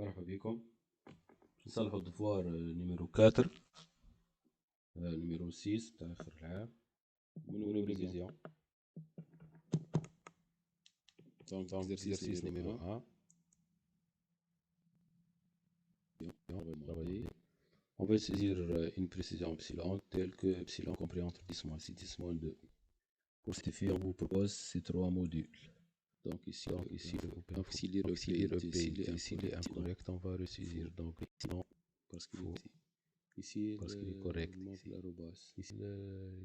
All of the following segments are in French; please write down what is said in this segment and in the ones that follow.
مرحبا بكم. نصلحوا الدفوار نيميرو 4 نيميرو 6 تاع آخر العام منو ريفيزيون. دونك exercice numéro 1. On va saisir une précision epsilon telle que epsilon compris entre 10 moins 6, 10 moins 2. Pour certifier, on vous propose ces trois modules. Donc ici s'il est incorrect, on va ressaisir. Donc parce qu'il est correct. Il manque l'arrobas. Ici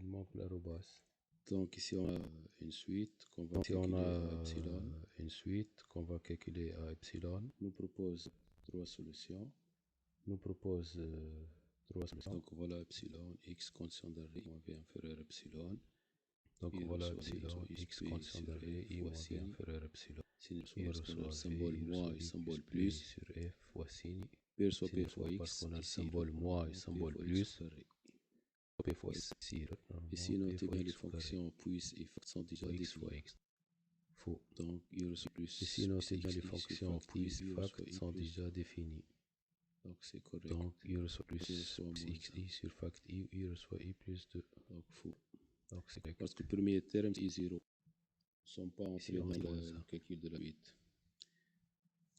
il manque l'arrobas. Donc ici on a une suite qu'on va calculer à epsilon. Nous propose trois solutions. Donc voilà epsilon, x condition d'arrêt moins v inférieur à epsilon. Donc voilà epsilon, x condition d'arrêt i moins v inférieur à epsilon. Signe reçoit symbole moins et symbole plus sur f fois signe. P reçoit p fois x, parce qu'on a le symbole moins et symbole plus. P fois x. Ici, notez bien les fonctions puis et sont déjà x fois x. Faux. Donc il reçoit plus. Ici, notez bien les fonctions puis et fact sont déjà définies. Donc c'est correct. Donc il reçoit plus x i sur fact i, il reçoit i plus 2. Donc faux. Donc c'est correct. Parce que le premier terme i0 ne sont pas entrés dans le calcul de la suite.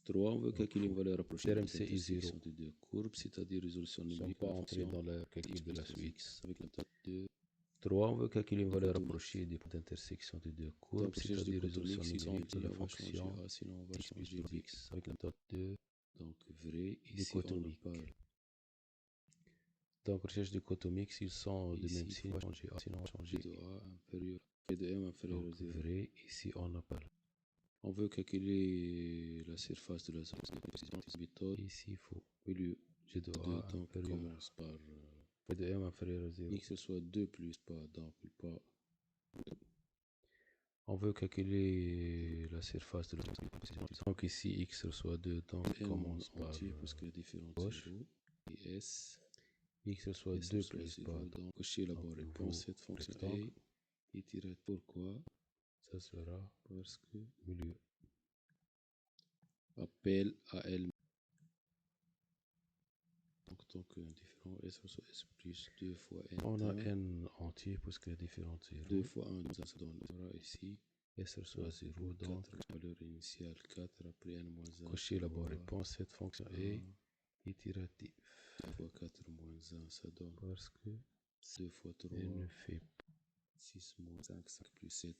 3, on veut calculer une valeur approchée de l'intersection des deux courbes, c'est-à-dire résolution numérique pas entrée dans le calcul de la suite. Avec la méthode 2. 3, on veut calculer une valeur approchée des points d'intersection des deux courbes, c'est-à-dire résolution numérique de la fonction sinon on va changer x. Avec la méthode 2. Donc vrai, ici on parle. Donc recherche dichotomique, s'ils sont de même signe, on va changer A, sinon on va changer de A inférieur, et de M inférieur à 0. Vrai, ici on appelle. On veut calculer la surface de la zone de précision de méthode. Ici il faut milieu G de A donc inférieur. Commence par P de M inférieur à 0. X soit 2 plus pas, donc pas. On veut calculer la surface de la zone de précision. Donc ici x reçoit 2, donc commence par parce que la différence gauche et s. X reçoit 2 plus pas, donc cocher la bonne réponse. Cette fonction est tirée. Pourquoi? Ça sera parce que milieu appel à elle. Donc indifférent s reçoit s plus 2 fois n. On a n entier parce que la différence est 0. 2 fois 1, ça donne ici. S reçoit 0, donc valeur initiale 4 après n moins 1. Cocher la bonne réponse. Cette fonction est itérative. 2 fois 4 moins 1, ça donne parce que 2 fois 3 elle ne fait 6 moins 5, 5 plus 7.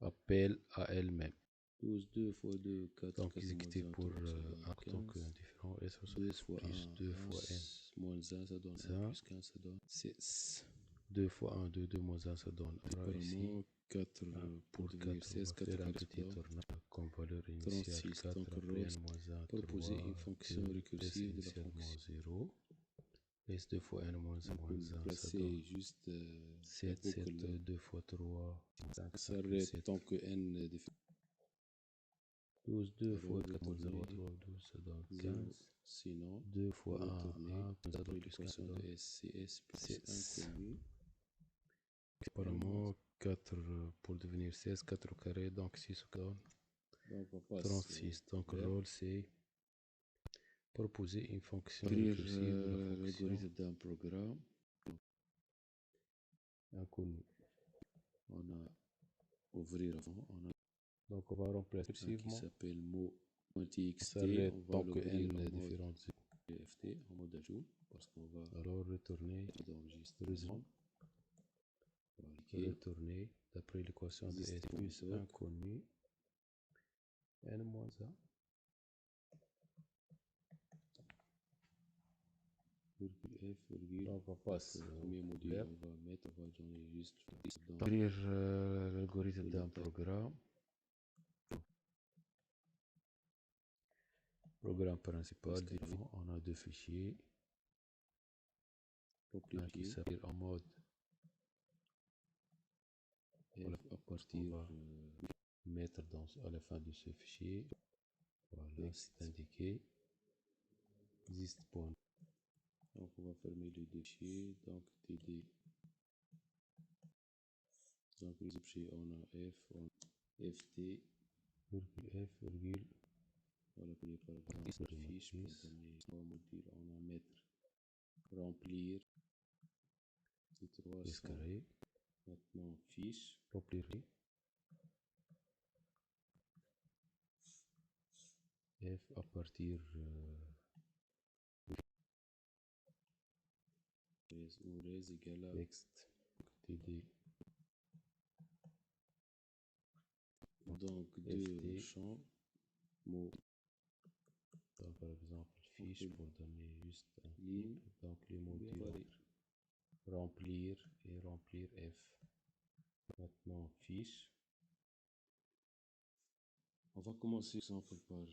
Appel à elle-même. 12, 2 fois 2, 4. Donc exécuté pour un tant que indifférent. S reçoit 2 fois plus 2 fois n. Moins 1, ça donne 1 plus 15, ça donne 6. 2 fois 1, 2, 2 moins 1, ça donne 1. Ici, 4 pour 4, 16, 4 faire un petit tournant comme valeur initiale 4 après n moins 1, proposer une fonction récursive de la fonction 0. S 2 fois n moins 1 moins 1, ça donne juste 7, 7, 2 fois 3, 5, ça s'arrête tant que n 12, 2 fois 4 moins 0, 3, 12, ça donne 15. Sinon, 2 fois 1, 1, ça donne plus 15, ça donne S plus 1 connu. Apparemment, 4 pour devenir 16, 4 au carré, donc 6 au carré. Donc on passe 36. Donc le rôle c'est proposer une fonction récursive de la fonction d'un programme inconnu. On a ouvrir avant, on a donc on va remplacer qui s'appelle mot .txt. On va l'ouvrir en mode ft, en mode ajout, parce qu'on va alors retourner d'enregistrement. Retourner d'après l'équation de s plus inconnu n moins 1. F, on va passer le premier module, on va mettre, on va enregistrer. Ouvrir l'algorithme d'un programme. Programme principal, on a deux fichiers. Un qui s'appelle en mode F à partir mettre à la fin de ce fichier. Voilà, c'est indiqué. Existe point. Donc on va fermer les deux fichiers. Donc td. Donc les objets on a f, on ft, f, virgule, Voilà, par exemple, la fiche pour donner, on va dire, on va mettre remplir les 300. Maintenant, fiche. Remplir. F à partir ou res égale à texte td. Donc, deux champs, mots. Donc, par exemple, fiche pour donner juste un ligne. titre. Donc, les mots titres. Remplir et remplir F. Maintenant, fiche. On va commencer exemple par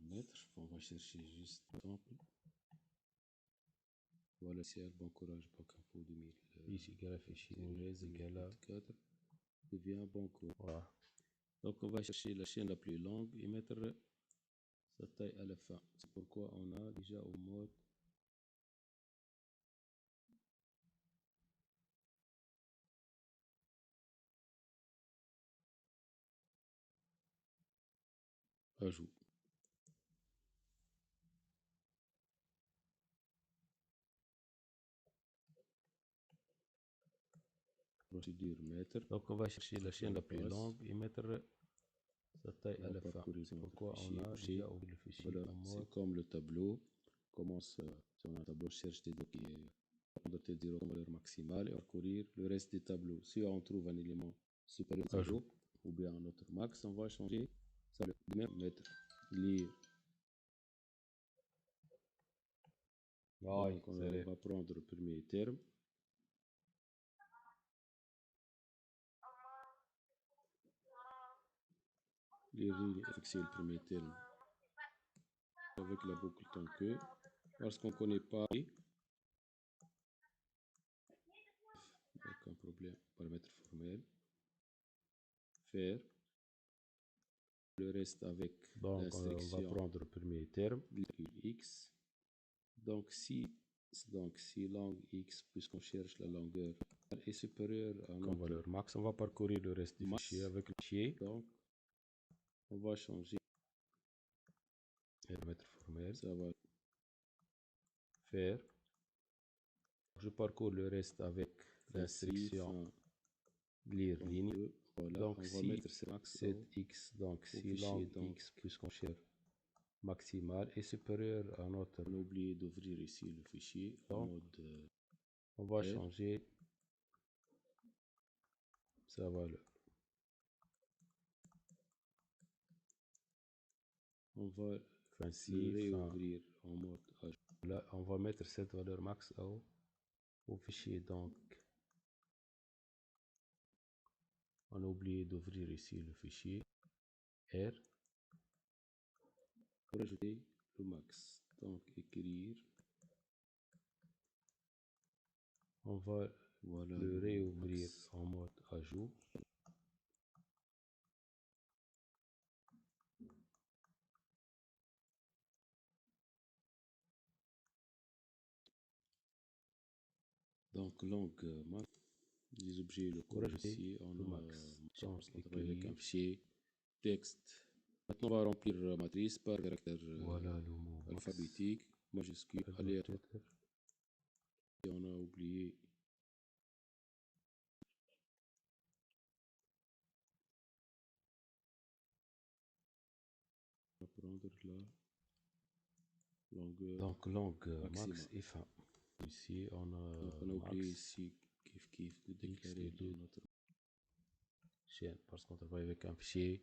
mettre. On va chercher juste exemple. Voilà, c'est bon courage, bac info 2000. Fiche égale à fichier, res égale à 4 devient bon cours. Voilà. Donc on va chercher la chaîne la plus longue et mettre sa taille à la fin. C'est pourquoi on a déjà au mode ajout. Procédure mettre. Donc on va chercher la chaîne la plus longue et mettre sa taille à la fin. C'est pourquoi on a déjà ouvert le fichier voilà, en mode. c'est comme le tableau. Commence sur un tableau, cherche des données, prendre T0 comme valeur maximale et parcourir le reste des tableaux. Si on trouve un élément supérieur à 0 ou bien un autre max, on va changer ça, le même mettre lire. Donc on va prendre le premier terme. Fixer le premier terme avec la boucle tant que, parce qu'on ne connaît pas, aucun problème, paramètre formel, faire, le reste avec l'instruction, on va prendre le premier terme, x, donc si langue x, puisqu'on cherche la longueur, est supérieure à notre valeur max, on va parcourir le reste du fichier avec le fichier, donc on va changer paramètre formel, ça va faire, je parcours le reste avec l'instruction lire ligne, voilà, donc on va si mettre cette x, donc si langue x, puisqu'on cherche maximal est supérieur à notre. On a oublié d'ouvrir ici le fichier en mode on va changer sa valeur. On va réouvrir en mode ajout. Là, on va mettre cette valeur max au fichier. Donc, on a oublié d'ouvrir ici le fichier R pour ajouter le max. Donc, écrire. On va le réouvrir en mode ajout. Donc, langue max, les objets locaux ici, on a parce qu'on travaille avec un fichier texte. Maintenant, on va remplir la matrice par caractère alphabétique, majuscule, aléatoire. Et on a oublié prendre la longueur. Donc, langue max et fin. Ici, on a oublié ici kiff de déclarer de notre chaîne parce qu'on travaille avec un fichier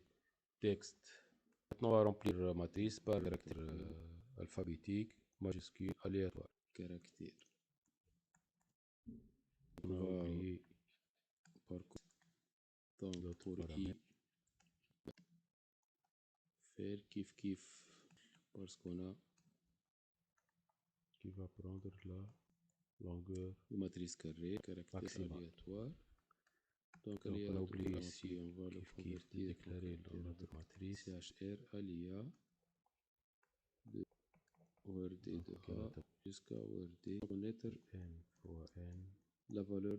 texte. Maintenant, on va remplir la matrice par caractère alphabétique, majuscule, aléatoire. Caractère. On va oublier parcours. Donc, pour i, faire kiff parce qu'on a qui va prendre la longueur de matrice carrée, caractère maximale. Aléatoire. Donc, on a oublié ici, on va le convertir déclarer dans notre matrice CHR alia de ORD de A jusqu'à ORD, connaître n fois n la valeur.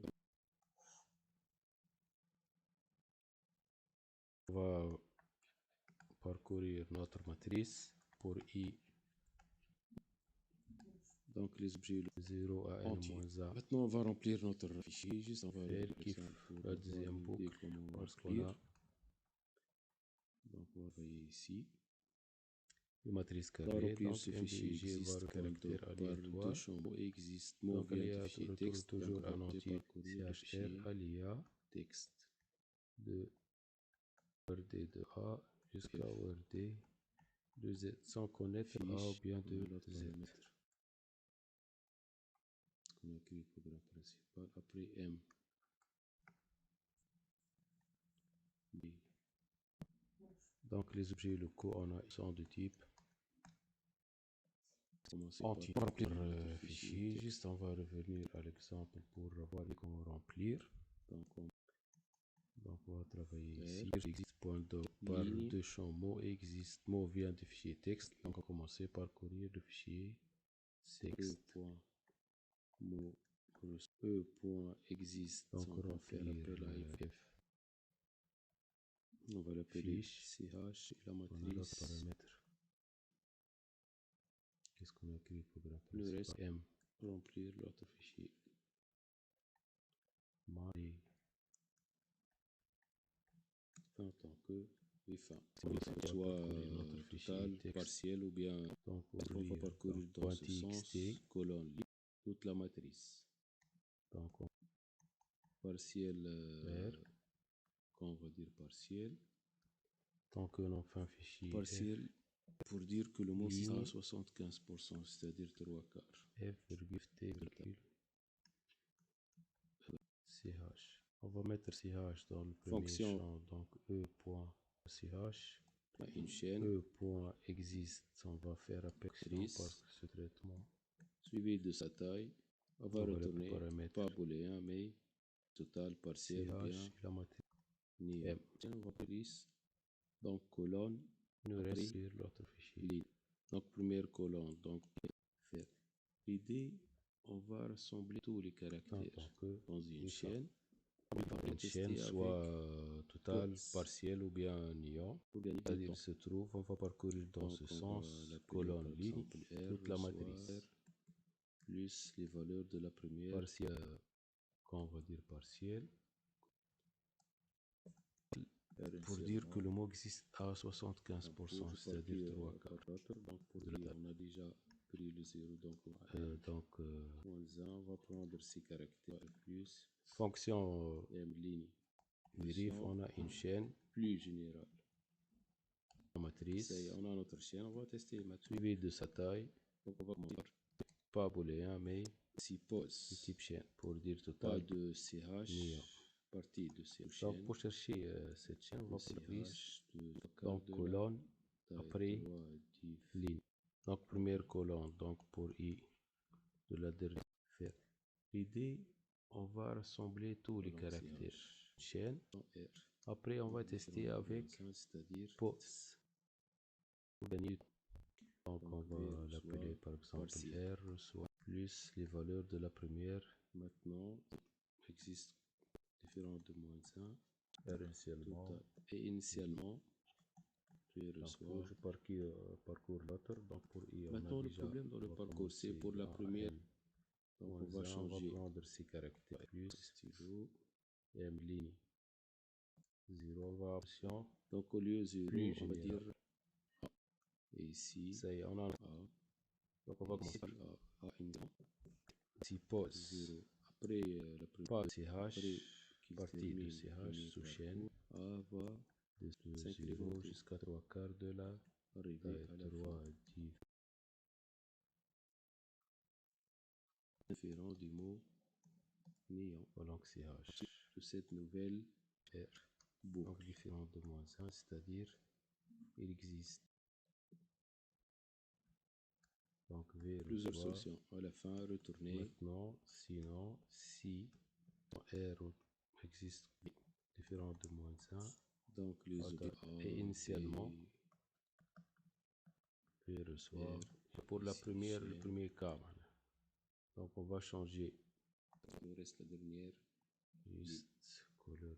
On va parcourir notre matrice pour I, donc les objets 0 à n moins A. Maintenant, on va remplir notre fichier. Juste, on va Faire kiff la deuxième boucle parce qu'on a donc on va envoyer ici. une matrice On va carrée. remplir Donc ce fichier MDG existe va le caractère par aléatoire. deux champs mots existe mot Donc vient aléa de fichier retourne texte. toujours Donc, un on va entier parcourir le CHR fichier aléa texte. de ORD de A jusqu'à ORD de Z sans connaître A ou bien de Z. On a écrit le programme principal. Après M. B. Donc les objets locaux sont de type entier. Pour remplir le fichier, juste on va revenir à l'exemple pour voir comment remplir. Donc on va travailler ici. Existe point doc par deux champs mots existe mot vient du fichier texte. Donc on va commencer par parcourir le fichier texte. E.existe. Donc on va remplir F. On va l'appeler CH et la matrice. Paramètre. Qu'est-ce qu'on a écrit pour le reste M. Remplir l'autre fichier. Marie. En tant que fin. Soit total, partiel ou bien donc on va parcourir dans ce sens colonne toute la matrice. Donc partiel quand on va dire partiel. Tant que l'on fait un fichier partiel pour dire que le mot est à 75%, c'est-à-dire 3/4. ch. On va mettre ch dans le premier champ, donc e.ch. Une chaîne. e.existe, on va faire appel par ce traitement. Suivi de sa taille, on va retourner pas booléen mais total, partiel ou bien la matrice. M. On va police. Donc colonne. Nous reste l'autre fichier. Donc première colonne, donc faire. L'idée, on va rassembler tous les caractères dans une chaîne. Une chaîne soit totale, partielle ou bien néant. C'est-à-dire se trouve, on va parcourir dans ce sens colonne ligne toute la matrice. Plus les valeurs de la première. Partielle, quand on va dire partielle. Pour dire que le mot existe à 75%, c'est-à-dire 3/4. Donc pour dire, on a déjà pris le 0, donc moins 1, on va prendre ces caractères plus. Fonction ligne. vérif, on a une chaîne plus générale. La matrice. On a notre chaîne, on va tester la matrice. Suivi de sa taille. Donc on va commencer par pas booléen, mais si pose. Le type chaîne pour dire total. Pas de CH. Partie de ces chaînes. Donc pour chercher cette chaîne, on va prendre donc colonne, après ligne. Donc première colonne, donc pour I de la dernière. L'idée, on va rassembler tous les caractères chaîne. Après on va tester avec POS. Donc on va l'appeler par exemple R reçoit plus les valeurs de la première. Maintenant, existe différent de moins 1. R initialement. Et initialement, je parcours l'autre. Donc pour I, maintenant, le problème dans le parcours, c'est pour la première. Donc on va changer. On va prendre ces caractères plus stylo M ligne 0, on va option. Donc au lieu 0, on va dire A. Et ici, ça y est, on a A. Donc on va commencer par A. Si pose 0. Après la première CH, partie de CH sous chaîne, A va de 0 jusqu'à 3/4 de la arrivée à la 3 différent du mot néant. Donc CH de cette nouvelle R. Donc différent de moins 1, c'est-à-dire il existe. Donc V plusieurs solutions. À la fin, retourner. Maintenant, sinon, si R existe différent de moins 1, donc les et initialement, V reçoit pour la première, le premier cas. Donc on va changer. Il reste la dernière. Juste couleur.